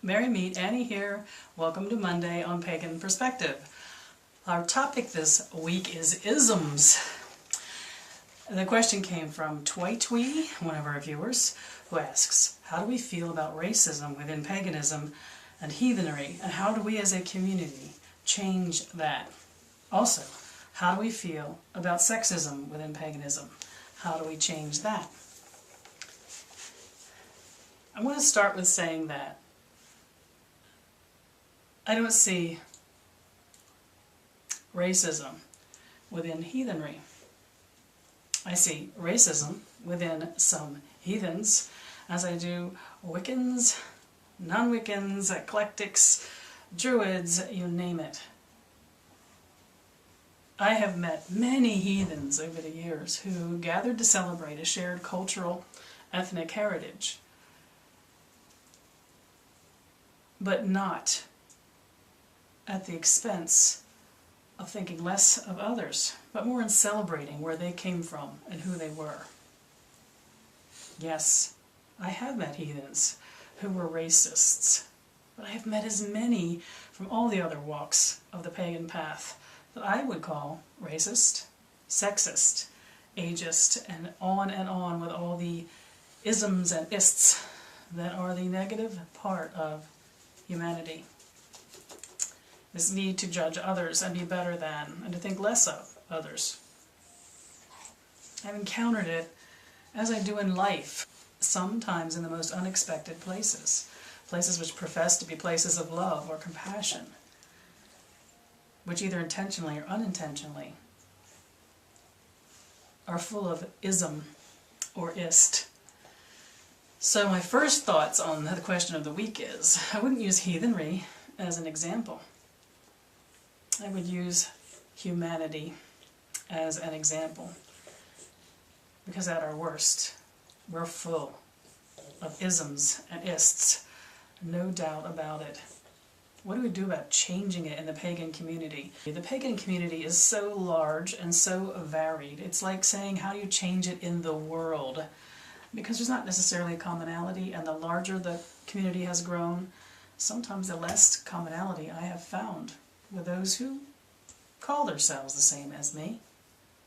Merry Meet, Annie here. Welcome to Monday on Pagan Perspective. Our topic this week is isms. The question came from Twitwee, one of our viewers, who asks, how do we feel about racism within paganism and heathenry, and how do we as a community change that? Also, how do we feel about sexism within paganism? How do we change that? I want to start with saying that I don't see racism within heathenry. I see racism within some heathens, as I do Wiccans, non-Wiccans, eclectics, druids, you name it. I have met many heathens over the years who gathered to celebrate a shared cultural, ethnic heritage, but not at the expense of thinking less of others, but more in celebrating where they came from and who they were. Yes, I have met heathens who were racists, but I have met as many from all the other walks of the pagan path that I would call racist, sexist, ageist, and on with all the isms and ists that are the negative part of humanity. This need to judge others and be better than, and to think less of others. I've encountered it, as I do in life, sometimes in the most unexpected places. Places which profess to be places of love or compassion, which either intentionally or unintentionally are full of ism or ist. So my first thoughts on the question of the week is, I wouldn't use heathenry as an example. I would use humanity as an example, because at our worst, we're full of isms and ists, no doubt about it. What do we do about changing it in the pagan community? The pagan community is so large and so varied. It's like saying, how do you change it in the world? Because there's not necessarily a commonality, and the larger the community has grown, sometimes the less commonality I have found with those who call themselves the same as me,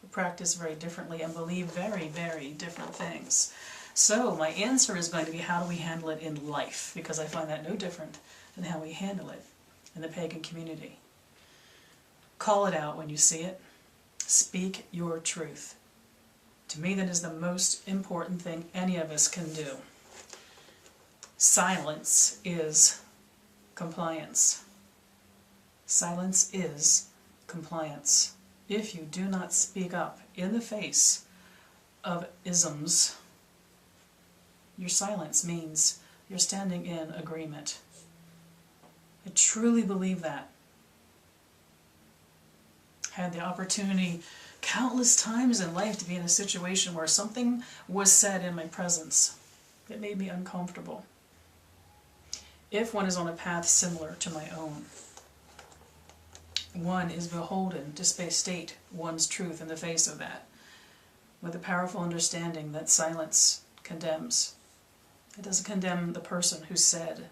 who practice very differently and believe very, very different things. So my answer is going to be, how do we handle it in life? Because I find that no different than how we handle it in the pagan community. Call it out when you see it. Speak your truth. To me, that is the most important thing any of us can do. Silence is compliance. Silence is compliance. If you do not speak up in the face of isms, your silence means you're standing in agreement. I truly believe that. I had the opportunity countless times in life to be in a situation where something was said in my presence that made me uncomfortable. If one is on a path similar to my own, one is beholden to state one's truth in the face of that, with a powerful understanding that silence condemns. It doesn't condemn the person who said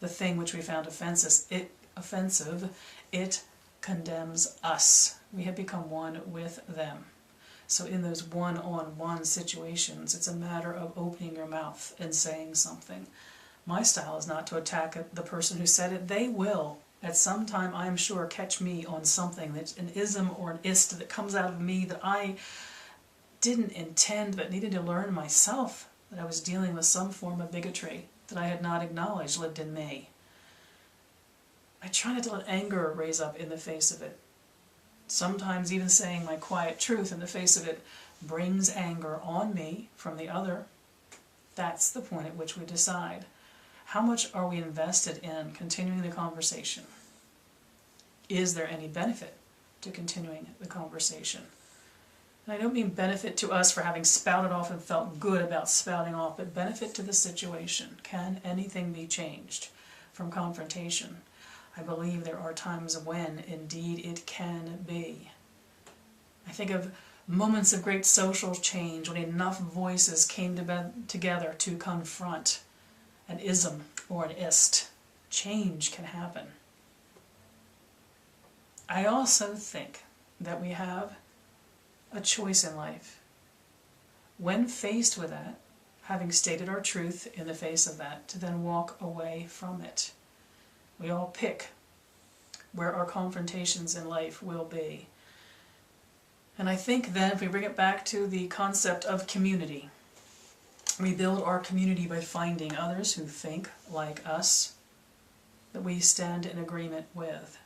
the thing which we found offensive. It condemns us. We have become one with them. So in those one-on-one situations, it's a matter of opening your mouth and saying something. My style is not to attack the person who said it. They will, at some time, I am sure, catch me on something that's an ism or an ist that comes out of me that I didn't intend, but needed to learn myself, that I was dealing with some form of bigotry that I had not acknowledged lived in me. I try not to let anger raise up in the face of it. Sometimes even saying my quiet truth in the face of it brings anger on me from the other. That's the point at which we decide. How much are we invested in continuing the conversation? Is there any benefit to continuing the conversation? And I don't mean benefit to us for having spouted off and felt good about spouting off, but benefit to the situation. Can anything be changed from confrontation? I believe there are times when, indeed, it can be. I think of moments of great social change when enough voices came together to confront an ism or an ist, change can happen. I also think that we have a choice in life. When faced with that, having stated our truth in the face of that, to then walk away from it. We all pick where our confrontations in life will be. And I think then if we bring it back to the concept of community, we build our community by finding others who think like us, that we stand in agreement with.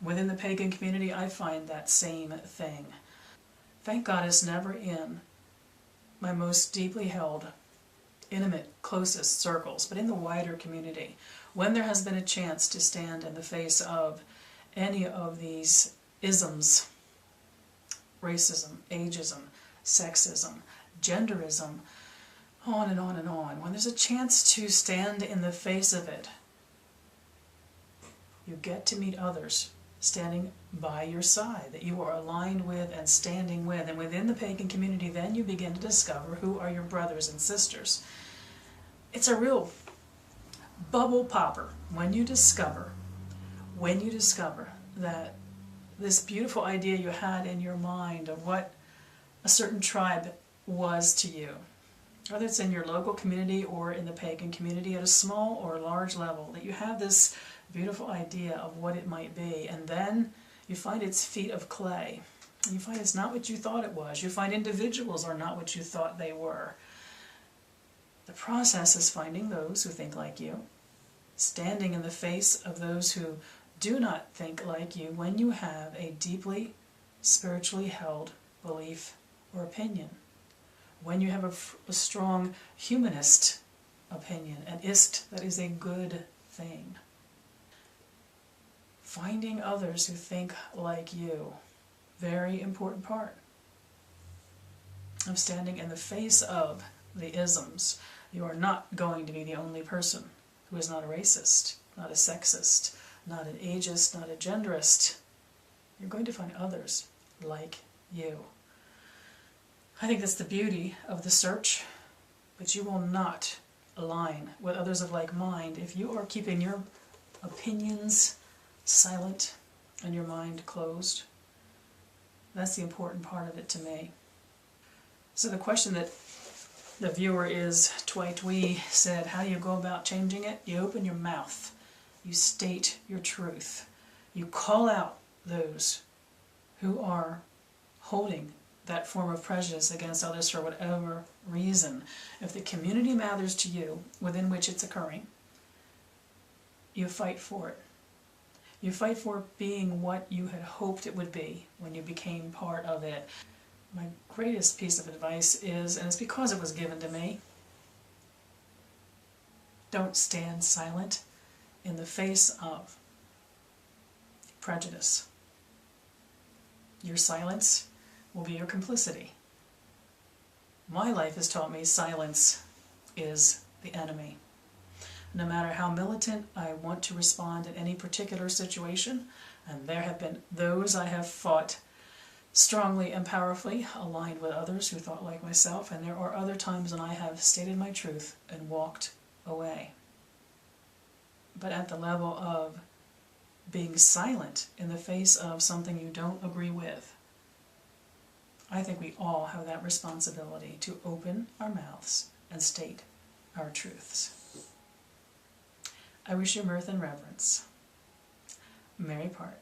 Within the pagan community, I find that same thing. Thank God it's never in my most deeply held, intimate, closest circles, but in the wider community, when there has been a chance to stand in the face of any of these isms, racism, ageism, sexism, genderism, on and on and on, when there's a chance to stand in the face of it, you get to meet others standing by your side, that you are aligned with and standing with. And within the pagan community, then you begin to discover who are your brothers and sisters. It's a real bubble popper when you discover that this beautiful idea you had in your mind of what a certain tribe was to you, whether it's in your local community or in the pagan community at a small or large level, that you have this beautiful idea of what it might be, and then you find it's feet of clay. You find it's not what you thought it was. You find individuals are not what you thought they were. The process is finding those who think like you, standing in the face of those who do not think like you when you have a deeply spiritually held belief or opinion. When you have a strong humanist opinion, an ist that is a good thing. Finding others who think like you, very important part of standing in the face of the isms. You are not going to be the only person who is not a racist, not a sexist, not an ageist, not a genderist. You're going to find others like you. I think that's the beauty of the search, but you will not align with others of like mind if you are keeping your opinions silent and your mind closed. That's the important part of it to me. So the question that the viewer is Twitwee said, how do you go about changing it? You open your mouth. You state your truth. You call out those who are holding that form of prejudice against others for whatever reason. If the community matters to you, within which it's occurring, you fight for it. You fight for being what you had hoped it would be when you became part of it. My greatest piece of advice is, and it's because it was given to me, don't stand silent in the face of prejudice. Your silence will be your complicity. My life has taught me silence is the enemy. No matter how militant I want to respond in any particular situation, and there have been those I have fought strongly and powerfully, aligned with others who thought like myself, and there are other times when I have stated my truth and walked away. But at the level of being silent in the face of something you don't agree with, I think we all have that responsibility to open our mouths and state our truths. I wish you mirth and reverence. Merry part.